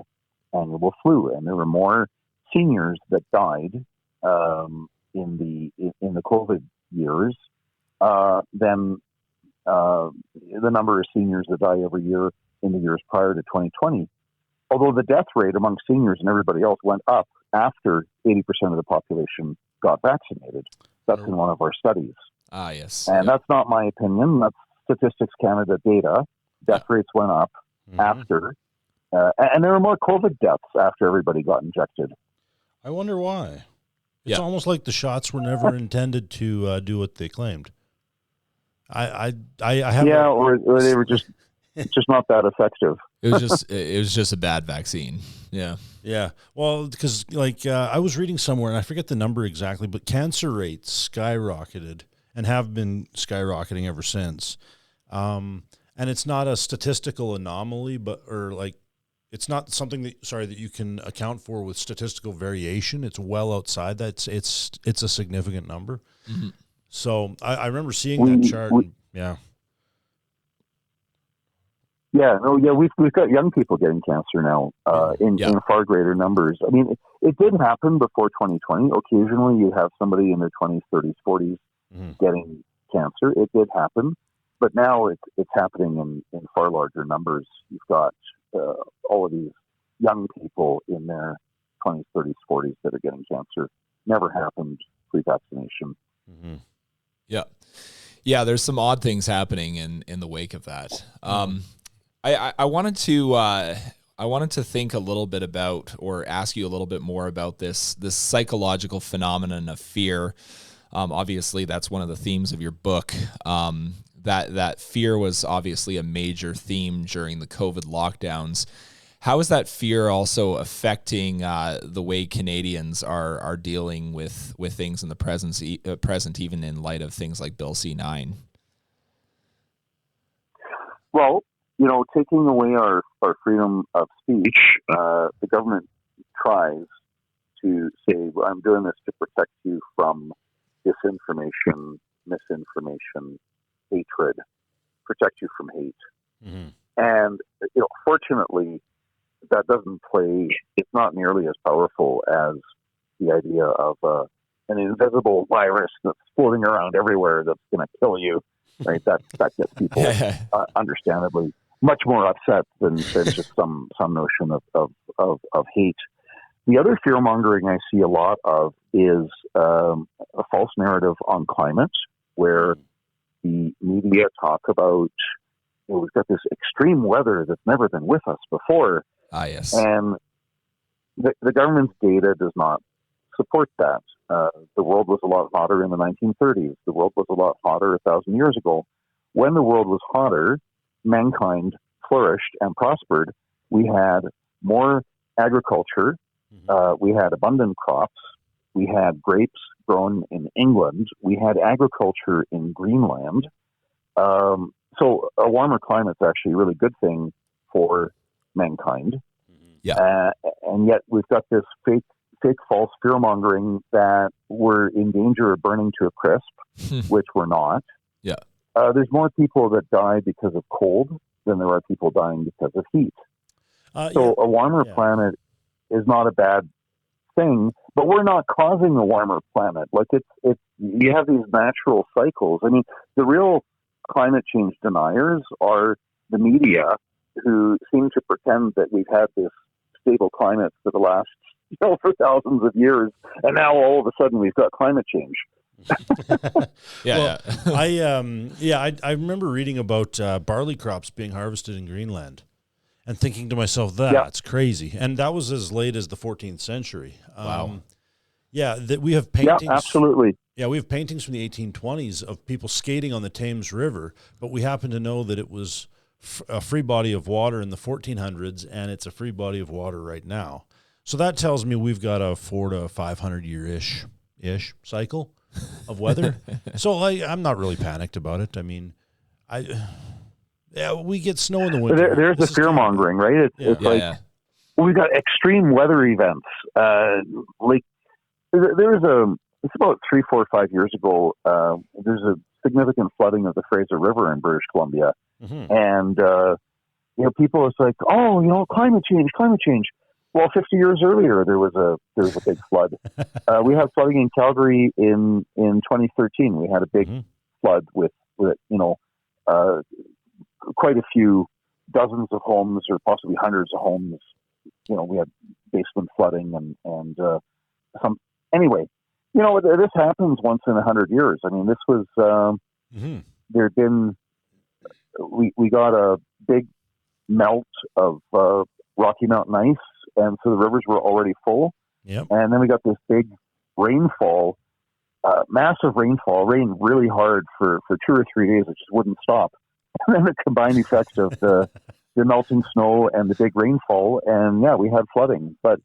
annual flu, and there were more seniors that died in the COVID years than the number of seniors that die every year in the years prior to 2020. Although the death rate among seniors and everybody else went up after 80% of the population got vaccinated. That's in one of our studies. Ah, yes. And that's not my opinion. That's Statistics Canada data. Death rates went up after. And there were more COVID deaths after everybody got injected. I wonder why. It's almost like the shots were never intended to do what they claimed. I have or they were just not that effective. It was just a bad vaccine. Yeah. Yeah. Well, because I was reading somewhere, and I forget the number exactly, but cancer rates skyrocketed and have been skyrocketing ever since. And it's not a statistical anomaly, it's not something that you can account for with statistical variation. It's well outside that. It's a significant number. Mm-hmm. So I remember seeing that chart. Yeah. Yeah, we've got young people getting cancer now in far greater numbers. I mean, it did happen before 2020. Occasionally, you have somebody in their 20s, 30s, 40s getting cancer. It did happen, but now it's happening in far larger numbers. You've got all of these young people in their 20s, 30s, 40s that are getting cancer. Never happened pre-vaccination. Mm-hmm. Yeah. There's some odd things happening in the wake of that. I wanted to think a little bit about, or ask you a little bit more about this psychological phenomenon of fear. Obviously, that's one of the themes of your book. That fear was obviously a major theme during the COVID lockdowns. How is that fear also affecting the way Canadians are dealing with things in the present, even in light of things like Bill C-9? Well, taking away our freedom of speech, the government tries to say, well, I'm doing this to protect you from disinformation, misinformation, hatred, protect you from hate. Mm-hmm. And, fortunately, that doesn't play, it's not nearly as powerful as the idea of an invisible virus that's floating around everywhere that's going to kill you, right? That gets people understandably much more upset than just some notion of hate. The other fear-mongering I see a lot of is a false narrative on climate, where the media talk about, we've got this extreme weather that's never been with us before. Yes. And the government's data does not support that. The world was a lot hotter in the 1930s. The world was a lot hotter 1,000 years ago. When the world was hotter, mankind flourished and prospered. We had more agriculture. We had abundant crops. We had grapes grown in England. We had agriculture in Greenland. So a warmer climate is actually a really good thing for mankind. Yeah. And yet we've got this fake false fear-mongering that we're in danger of burning to a crisp, which we're not. Yeah. There's more people that die because of cold than there are people dying because of heat. So a warmer planet is not a bad thing, but we're not causing a warmer planet. Like it's you have these natural cycles. I mean, the real climate change deniers are the media, who seem to pretend that we've had this stable climate for the last, for thousands of years, and now all of a sudden we've got climate change. I remember reading about barley crops being harvested in Greenland, and thinking to myself, that's crazy. And that was as late as the 14th century. Wow. We have paintings. Yeah, absolutely. Yeah, we have paintings from the 1820s of people skating on the Thames River, but we happen to know that it was a free body of water in the 1400s, and it's a free body of water right now. So that tells me we've got a 400 to 500 year-ish cycle of weather. So I'm not really panicked about it. I mean, we get snow in the winter. There's the fear-mongering, right? It's like we've got extreme weather events. It's about 3, 4, 5 years ago, there's a significant flooding of the Fraser River in British Columbia. Mm-hmm. And, people are like, climate change. Well, 50 years earlier, there was a big flood. We had flooding in Calgary in 2013. We had a big flood with quite a few dozens of homes, or possibly hundreds of homes. We had basement flooding and some. Anyway, this happens once in 100 years. I mean, this was there'd been we got a big melt of Rocky Mountain ice, and so the rivers were already full. Yep. And then we got this big rainfall, massive rainfall, rained really hard for 2 or 3 days. It just wouldn't stop. And then the combined effect of the melting snow and the big rainfall, and we had flooding. But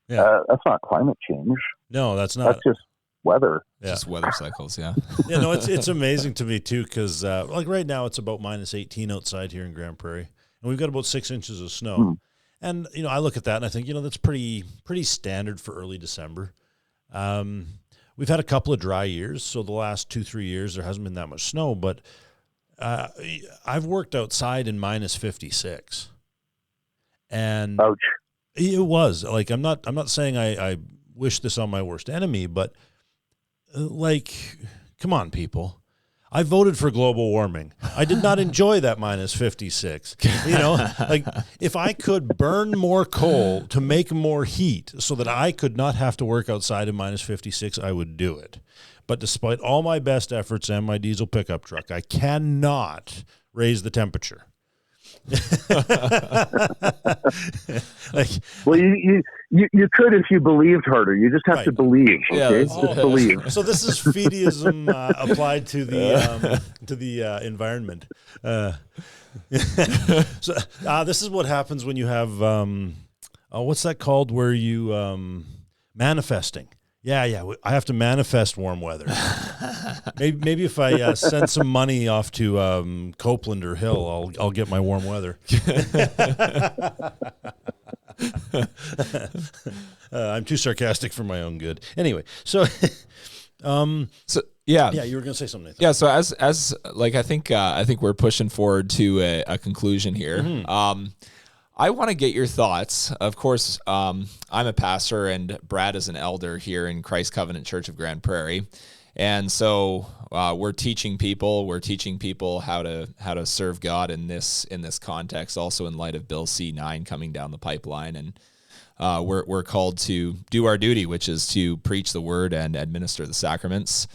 that's not climate change. No, that's not. That's just weather. Yeah. Just weather cycles, It's amazing to me too, because like right now it's about -18 outside here in Grand Prairie, and we've got about 6 inches of snow. And, I look at that and I think, that's pretty standard for early December. We've had a couple of dry years. So the last 2-3 years, there hasn't been that much snow, but I've worked outside in minus 56. And Ouch. It was like, I'm not saying I wish this on my worst enemy, but come on, people. I voted for global warming. I did not enjoy that minus 56. If I could burn more coal to make more heat so that I could not have to work outside in minus 56, I would do it. But despite all my best efforts and my diesel pickup truck, I cannot raise the temperature. Well, you could if you believed harder. You just have to believe. Okay, just believe. So this is fideism applied to the environment. So this is what happens when you have what's that called? Where you manifesting. Yeah. I have to manifest warm weather. Maybe if I send some money off to Copeland or Hill, I'll get my warm weather. I'm too sarcastic for my own good. Anyway, so yeah, you were going to say something, Nathan. Yeah, so as I think we're pushing forward to a conclusion here. Mm-hmm. I want to get your thoughts. Of course, I'm a pastor and Brad is an elder here in Christ Covenant Church of Grand Prairie. And so we're teaching people how to serve God in this context, also in light of Bill C-9 coming down the pipeline. And we're called to do our duty, which is to preach the word and administer the sacraments.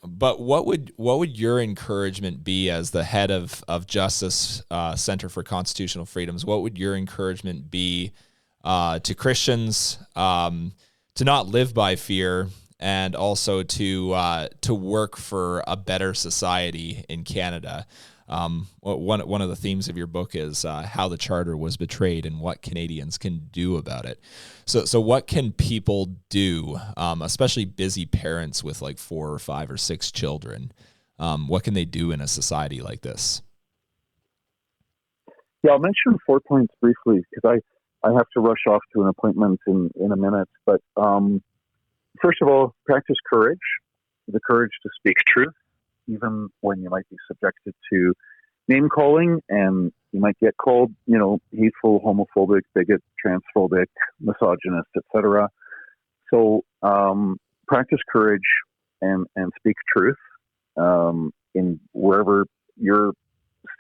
But what would your encouragement be as the head of Justice Center for Constitutional Freedoms? What would your encouragement be to Christians to not live by fear and also to work for a better society in Canada? One of the themes of your book is how the Charter was betrayed and what Canadians can do about it. So what can people do, especially busy parents with like 4 or 5 or 6 children? What can they do in a society like this? Yeah, I'll mention 4 points briefly because I have to rush off to an appointment in a minute. But first of all, practice courage, the courage to speak truth, even when you might be subjected to name calling and you might get called, hateful, homophobic, bigot, transphobic, misogynist, etc. So practice courage and speak truth in wherever your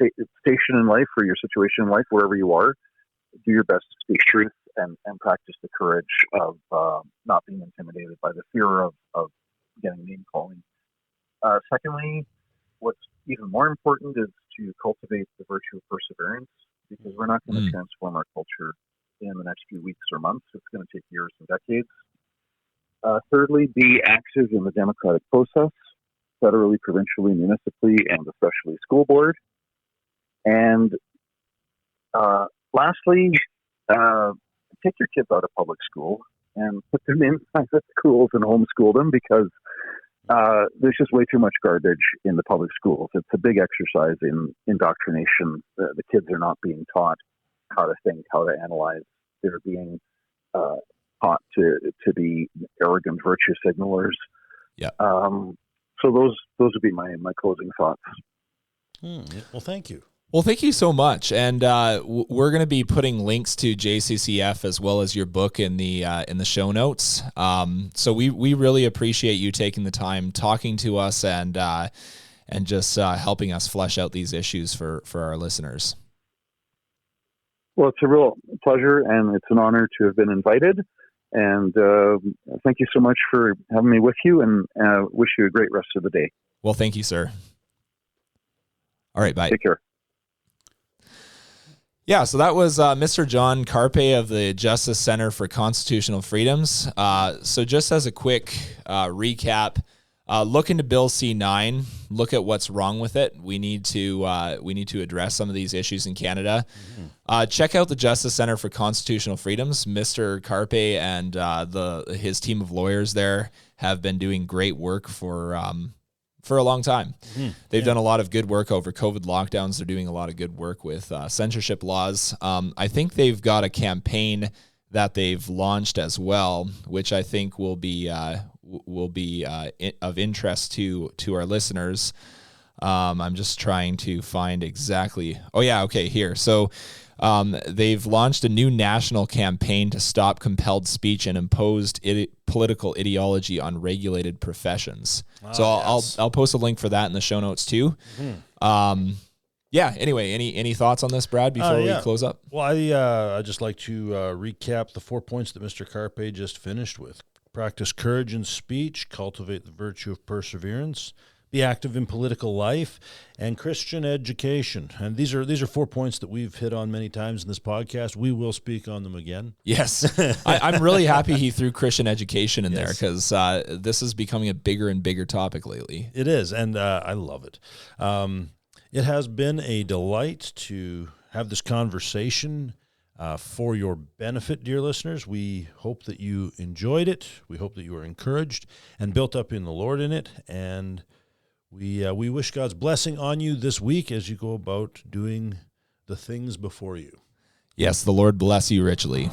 station in life or your situation in life, wherever you are. Do your best to speak truth and practice the courage of not being intimidated by the fear of getting name calling. Secondly, what's even more important is to cultivate the virtue of perseverance, because we're not going to transform our culture in the next few weeks or months. It's going to take years and decades. Thirdly, be active in the democratic process, federally, provincially, municipally, and especially school board. And lastly, take your kids out of public school and put them in private schools and homeschool them, because there's just way too much garbage in the public schools. It's a big exercise in indoctrination. The kids are not being taught how to think, how to analyze. They're being taught to be arrogant virtue signalers. Yeah. So those would be my closing thoughts. Well, thank you. Well, thank you so much. And we're going to be putting links to JCCF as well as your book in the show notes. So we really appreciate you taking the time talking to us and just helping us flesh out these issues for our listeners. Well, it's a real pleasure and it's an honor to have been invited. And thank you so much for having me with you, and wish you a great rest of the day. Well, thank you, sir. All right, bye. Take care. Yeah, so that was Mr. John Carpay of the Justice Center for Constitutional Freedoms. So just as a quick recap, look into Bill C-9. Look at what's wrong with it. We need to address some of these issues in Canada. Check out the Justice Center for Constitutional Freedoms. Mr. Carpay and his team of lawyers there have been doing great work for for a long time. They've Yeah. done a lot of good work over COVID lockdowns. They're doing a lot of good work with censorship laws. I think they've got a campaign that they've launched as well, which I think will be of interest to our listeners. I'm just trying to find exactly. Oh yeah, okay, here. So they've launched a new national campaign to stop compelled speech and imposed political ideology on regulated professions. I'll post a link for that in the show notes too. Yeah. Anyway, any thoughts on this, Brad, before we close up? Well, I'd just like to recap the 4 points that Mr. Carpay just finished with. Practice courage in speech, cultivate the virtue of perseverance, be active in political life, and Christian education. And these are 4 points that we've hit on many times in this podcast. We will speak on them again. Yes. I'm really happy he threw Christian education in there, because this is becoming a bigger and bigger topic lately. It is, and I love it. It has been a delight to have this conversation for your benefit, dear listeners. We hope that you enjoyed it. We hope that you were encouraged and built up in the Lord in it. And we wish God's blessing on you this week as you go about doing the things before you. Yes, the Lord bless you richly.